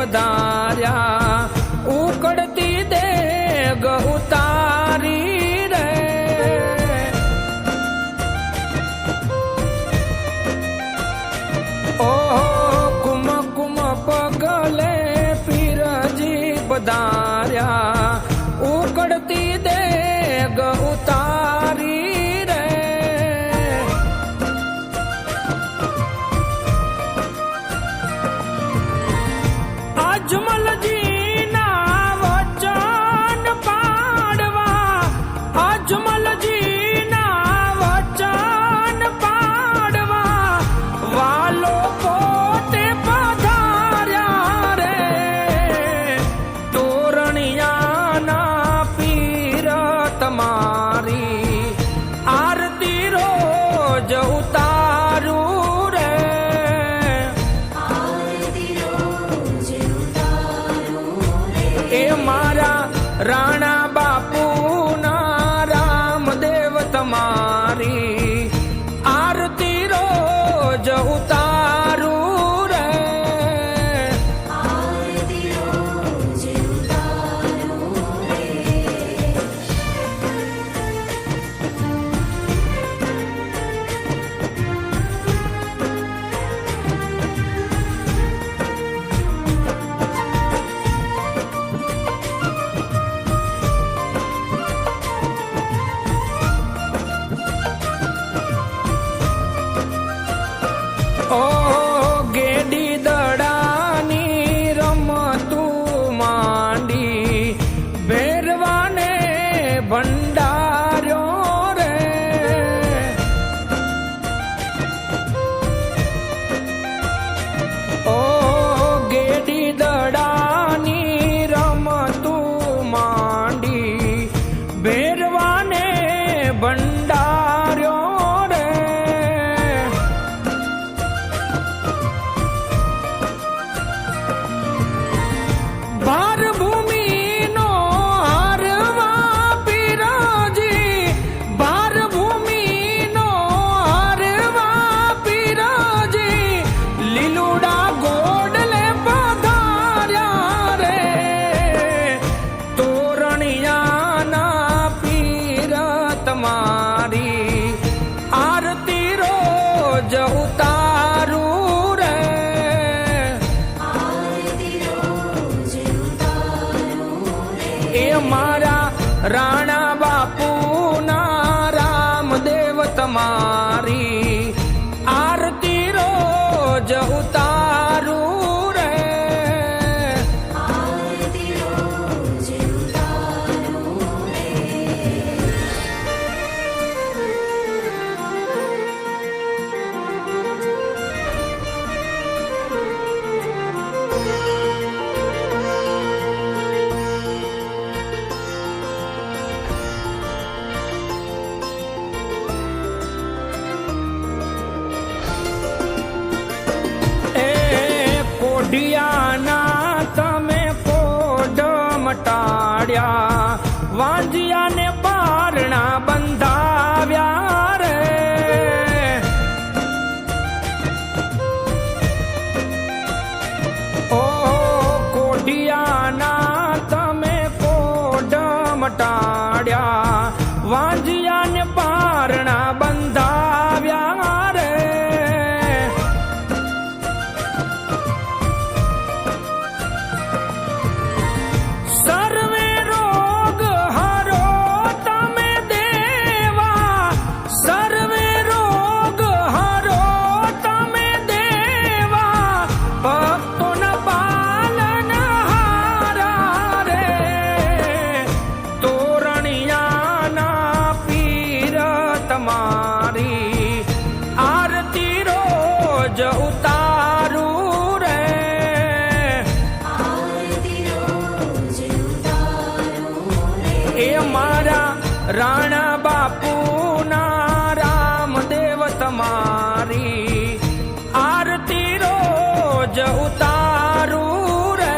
પધાર્યા ઉકળતી દેગ ઉતારી રે ઓહો કુમ કુમ પગલે પીરજી પધાર્યા ઉકળતી દેગ ઉતારી રે અજમલજીના વચન પાડવા અજમલજીના વચન પાડવા વાલો પોતે પધાર્યા રે તોરણિયાના પીર તમારી આરતી રોજ ઉતારું રે એ મારા રાણા બાપુના રામદેવ તમારી આરતી રોજ ઉતારું રે ઓ ગેડી દડાની રમતું માંડી ભેરવાને ભંડાર્યો રે ઓ ગેડી દડાની રમતું માંડી ભેરવાને ભંડાર્યો રે ભાર ભૂમિનો હારવા પીરાજી ભાર ભૂમિનો હારવા પીરાજી લીલુડા ગોડલે પધાર્યા રે તોરણિયાના પીર તમારી આરતી રોજ ઉતારું રે એ મારા રાણા બાપુના રામદેવ તમારી આરતી રોજ ઉતારું રે કોઢિયાના તમે કોઢ મટાડ્યા વાંજિયાને પારણા બંધાવ્યા રે ઓ કોઢિયાના તમે કોઢ મટાડ્યા વાંજિયાને પારણા બંધાવ્યા રે સર્વે રોગ હરો તમે દેવા સર્વે રોગ હરો તમે દેવા ભક્તોના પાલનહારા રે તોરણિયાના પીર તમારી આરતી રોજ ઉતારું રે એ મારા રાણા બાપુના રામદેવ તમારી આરતી રોજ ઉતારું રે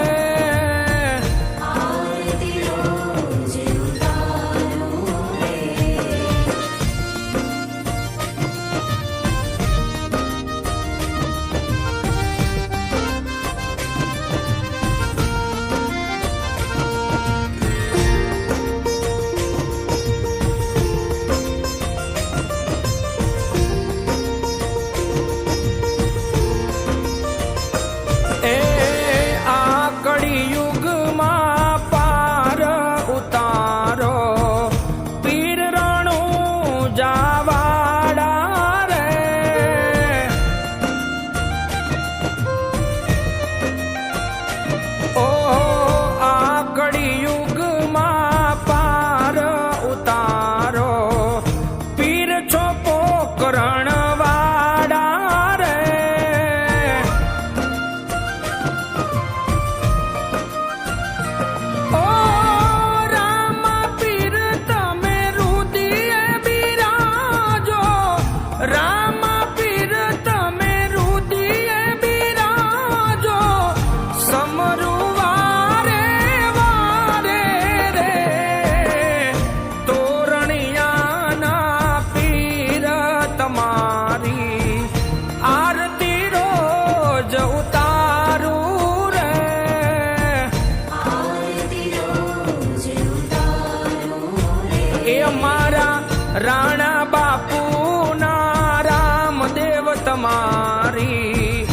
રાણા બાપુના રામદેવ તમારી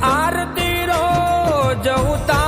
આરતી રોજ ઉતાર